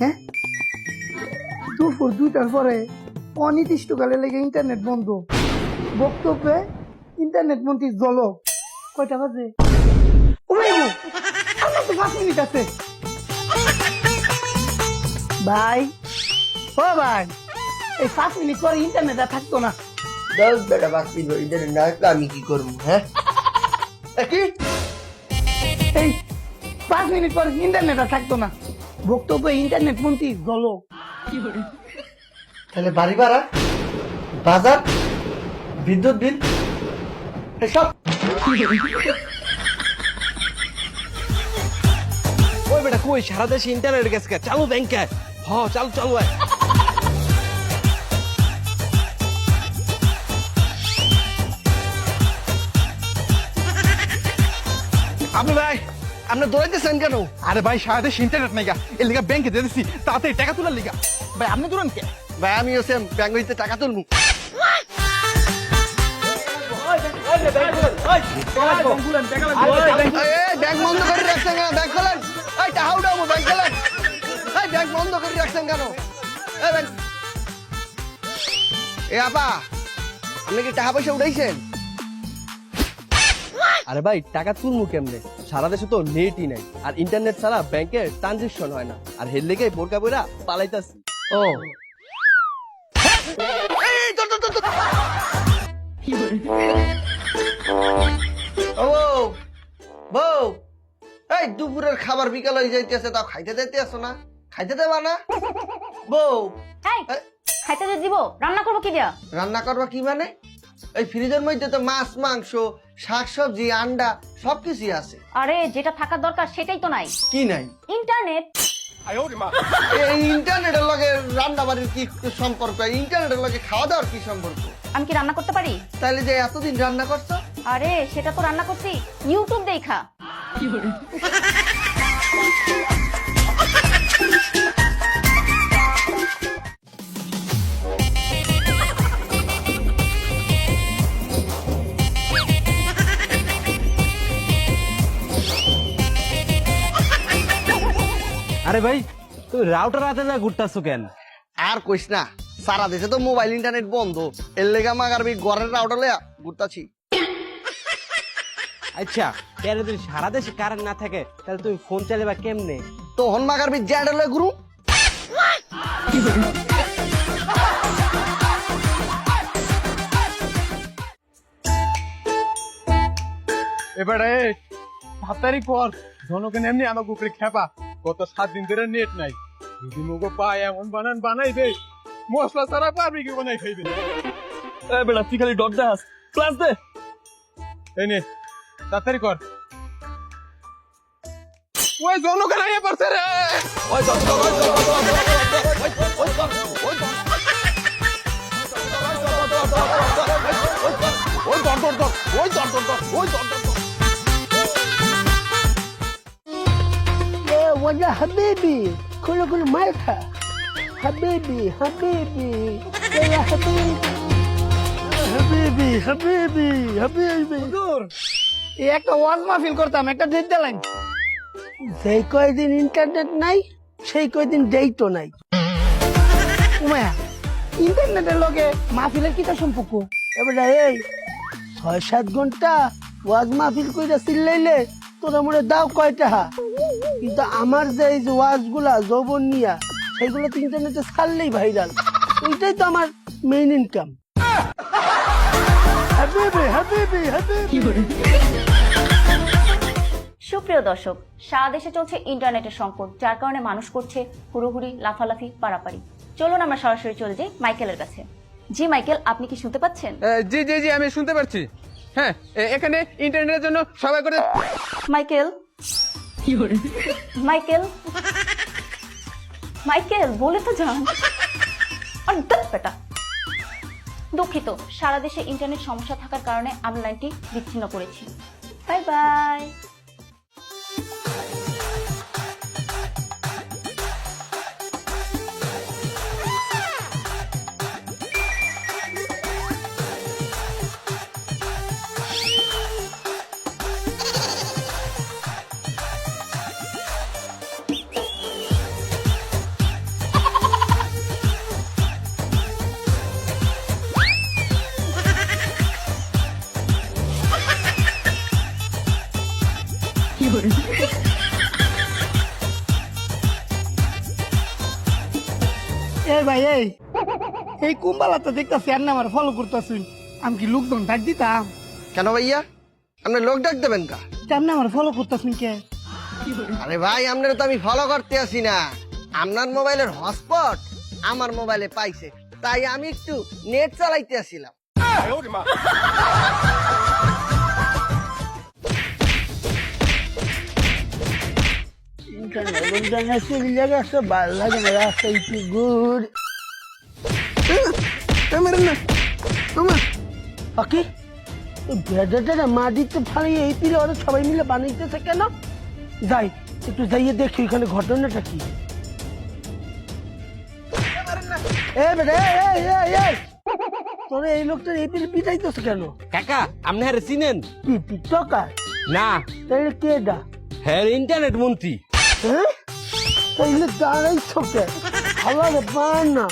হ্যাঁ, দুপুর 2টার পরে অনির্দিষ্টকালের লেগে ইন্টারনেট বন্ধ। বক্তব্যে ইন্টারনেট মন্ত্রী জলক। কয়টা বাজে? ও মাইগো, আমার তো 5 মিনিট আছে। ভাই, ও ভাই, এই 5 মিনিট পরে ইন্টারনেট আর থাকতো না। 10 বেটা 5 মিনিট ইন্টারনেট না থাকলে আমি কি করবো? হ্যাঁ, কি এই 5 মিনিট পরে ইন্টারনেট আর থাকতো না। বক্তব্যে ইন্টারনেট মন্ত্রী জলক। তাহলে বাড়ি ভাড়া, বাজার, বিদ্যুৎ বিল এসব ওই বেটা কই সারা দেশে ইন্টারনেট গেছে চালু ব্যাংকে চালু চালু আপনি ভাই আপনি দৌড়াইতেছেন কেন? আরে ভাই সারা দেশে ইন্টারনেট নাই গা, এর লিগা ব্যাংকে দিয়ে দিচ্ছি তাড়াতাড়ি টাকা তোলার লিগা। ভাই আপনি দূরান কে? ভাই আমি হচ্ছে ব্যাংক হইতে টাকা তুলবো। ব্যাংক বন্ধ করে রাখছেন কেন? ব্যাংক খোলেন। এই টাকা উঠাবো, ব্যাংক খোলেন। এই ব্যাংক বন্ধ করে রাখছেন কেন? এ আপা, আপনি কি টাকা পয়সা উঠাইছেন? আরে ভাই টাকা তুলমু কেমনে? সারা দেশে তো নেটই নাই আর ইন্টারনেট ছাড়া ব্যাংকের ট্রানজাকশন হয় না আর হের লেগে বোরকা বইরা পালাইতাছি। ও এই ধর, ধর, ধর, ধর। ও বউ, এই দুপুরের খাবার বিকাল হয়ে যাইতেছে, তাও খাইতে যাইতে আসো না? খাইতে দেবা না বউ? এই খাইতে যে দিব রান্না করবো কি দিয়া? রান্না করবা কি মানে? এই ফ্রিজের মধ্যে তো মাছ মাংস শাকসবজি আন্ডা সবকিছুই আছে। আরে যেটা থাকার দরকার সেটাই তো নাই। কি নাই? ইন্টারনেট। এই ইন্টারনেটের লগে রান্না বাড়ির কি সম্পর্ক? ইন্টারনেটের লগে খাওয়া দাওয়ার কি সম্পর্ক? আমি কি রান্না করতে পারি? তাইলে যে এতদিন রান্না করছো? আরে সেটা তো রান্না করছি ইউটিউব দেখা। আরে ভাই তুই রাউটার হাতে না ঘুরতাছো কেন? আর কইস না, সারা দেশে তো মোবাইল ইন্টারনেট বন্ধ, এর লেগা মাগার ঘরের রাউটার লইয়া ঘুরতাছি। আচ্ছা যদি সারা দেশে কারেন্ট না থাকে তাহলে তুমি ফোন চালাবা কেমনে? তো হন মাগার জ্যাডার লইয়া ঘুরু। এবারে 7 তারিখ পর জনগণ এমনি আমাকে উপরে খেপা, গত 7 দিন ধরে নেট নাই। যদি মুগো পায় এমন বানাইবে মশলা ছাড়া পারবি কি বানাই খাইবে। বেটা তুই খালি ডট দাস প্লাস দে। এই নে তাড়াতাড়ি কর। ওই জনগণ আইয়া পড়ছে রে। ওই দর দর ওই দর ولا حبيبي كل مالها حبيبي حبيبي يا حبيبي حبيبي حبيبي এই একটা ওয়াজ মাহফিল করতাম, একটা ডেট দিলেন। যেই কয়দিন ইন্টারনেট নাই সেই কয়দিন ডেটও নাই। উমায়া ইন্টারনেটের লগে মাহফিলের কিটা সম্পর্ক? এবারে এই 6-7 ঘন্টা ওয়াজ মাহফিল কইরা চিল্লাইলে তোরা মনে দাও কয় টাকা, কিন্তু আমার যে এই যে ওয়াজ গুলা যৌবন নিয়া সেইগুলো তো ইন্টারনেটে ছাড়লেই ভাইরাল, ওইটাই তো আমার মেইন ইনকাম। সুপ্রিয় দর্শক, সারা দেশে চলছে ইন্টারনেটের সংকট, যার কারণে মানুষ করছে হুড়োহুড়ি, লাফালাফি, পারাপারি। চলুন আমরা সরাসরি চলে যাই মাইকেলের কাছে। জি মাইকেল, আপনি কি শুনতে পাচ্ছেন? জি জি জি আমি শুনতে পাচ্ছি। হ্যাঁ, এখানে ইন্টারনেটের জন্য সবাই করে মাইকেল মাইকেল মাইকেল বলে তো যান। আর বেটা দুঃখিত, সারা দেশে ইন্টারনেট সমস্যা থাকার কারণে আমরা লাইনটি বিচ্ছিন্ন করেছি। Bye bye. ভাই এই কুম্বালা তো দেখতেছি আর না আমার ফলো করতেছি আমি কি লোকজন ডাক দিতাম কেন ভাইয়া আপনি লোক ডাক দেবেন কা কেমন আমার ফলো করতেছেন কে আরে ভাই আপনারা তো আমি ফলো করতে আসি না আপনার মোবাইলের হটস্পট আমার মোবাইলে পাইছে তাই আমি একটু নেট চালাইতে আসিলাম ভালো লাগে না রাস্তা একটু গুড বাকি বেড়াটা মাটিতে ফালিয়ে এই তীরে ওরা সবাই মিলে বানাইতেছে কেন যাই একটু যাইয়ে দেখি এখানে ঘটনাটা কি এ বেটা তোরা এই লোকটা এই পিলে পিটাইতেছে কেন কাকা আপনি হ্যাঁ চিনেন কি টিকটকার না তাইলে কে এটা হ্যাঁ ইন্টারনেট মন্ত্রী হ্যাঁ তাইলে দাঁড়াইছ কে ভালো রে পান না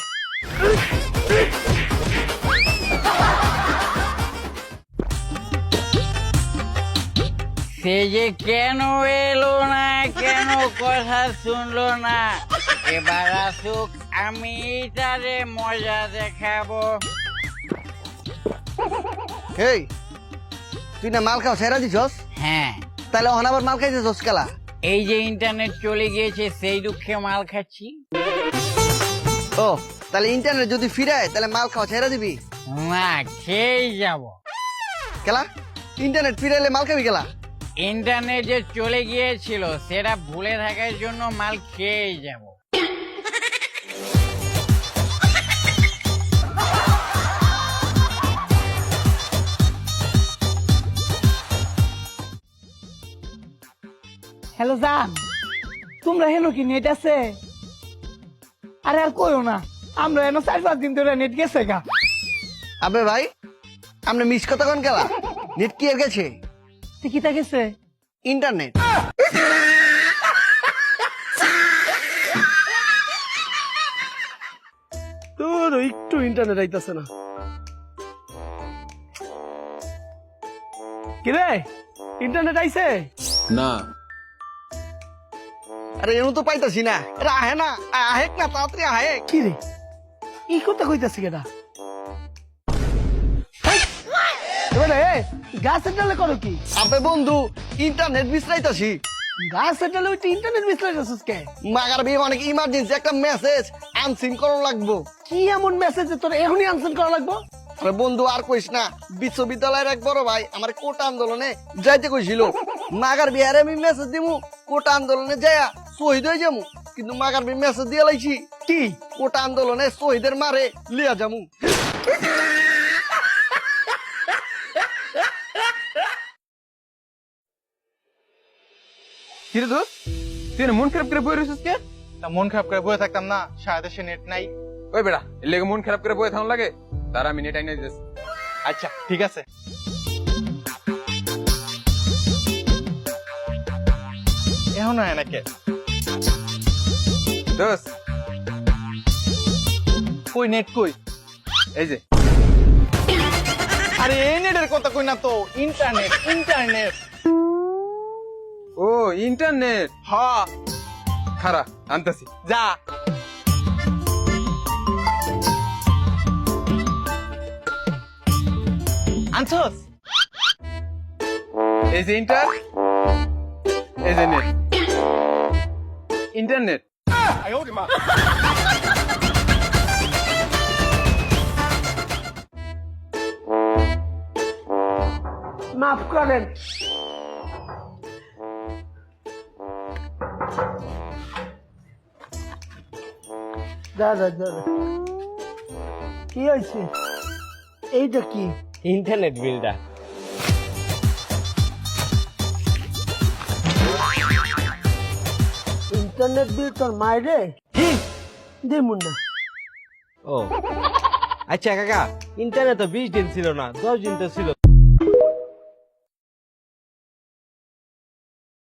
সে যে কেন এলো না কেন কথা শুনলো না এবার আসুক আমি তারে মজা দেখাবো এই তুই না মাল খাও সেরা দিছস হ্যাঁ তাহলে ওখানে আবার মাল খাইতেছস কেলা এই যে ইন্টারনেট চলে গিয়েছে সেই দুঃখে মাল খাচ্ছি ও তাহলে ইন্টারনেট যদি ফিরায় তাহলে মাল খাওয়া ছেড়ে দিবি না খেয়েই যাব কেলা ইন্টারনেট ফিরাইলে মাল খাবি কেলা ইন্টারনেট যে চলে গিয়েছিল সেটা ভুলে থাকার জন্য মাল খেয়েই যাব হ্যালো জান তোমরা হেন কি নেট আছে আরে আর কইও না আমরা এনো 4-5 দিন ধরে নেট গেছে গা আবে ভাই আপনি মিস কথা কোন কেলা নেট কি এর গেছে তুই কিতা গেছে ইন্টারনেট তোর একটু ইন্টারনেট আইতাছে না কি রে ইন্টারনেট আইছে না আরে এনু তো পাইতাছি না আরে আহে না আহেক না তাড়াতাড়ি আহেক কি রে ই কথা কইতাছি কেডা এবারে গাছের ডালে করো কি আবে বন্ধু ইন্টারনেট বিশ্রাইতাছি গাছের ডালে ওই ইন্টারনেট বিশ্লেষণ কে মাগার বিয়ে অনেক ইমার্জেন্সি একটা মেসেজ আনসিন করা লাগবো কি এমন মেসেজ তোর এখনই আনসার করা লাগবো আরে বন্ধু আর কইস না বিশ্ববিদ্যালয়ের এক বড় ভাই আমার কোটা আন্দোলনে যাইতে কইছিল মাগার বিহারে আমি মেসেজ দিমু কোটা আন্দোলনে যায়া শহীদ হয়ে যামু কিন্তু মাগার বি মেসেজ দিয়ে লাইছি কি কোটা আন্দোলনে শহীদের মারে লিয়া যামু কিরে দোস্ত তুই না মন খারাপ করে বই রয়েছিস কে তা মন খারাপ করে বসে থাকতাম না সারা দেশে নেট নাই ওই বেড়া এর লেগে মন খারাপ করে বই থাকুন লাগে তার আমি নেট আইনা দিতেছি আচ্ছা ঠিক আছে এখন হয় নাকি দোস্ত কই নেট কই এই যে আরে এই নেটের কথা কই না তো ইন্টারনেট ইন্টারনেট ও ইন্টারনেট হ্যাঁ খারা আনতেছি যা আনছস এই যে ইন্টার এই যে নেট ইন্টারনেট মাফ করেন দাদা দাদা কি হয়েছে এইটা কি ইন্টারনেট বিলটা ইন্টারনেট বিল তোর মায়েরে দে মুন্না ও আচ্ছা কাকা ইন্টারনেট তো 20 দিন ছিল না 10 দিন তো ছিল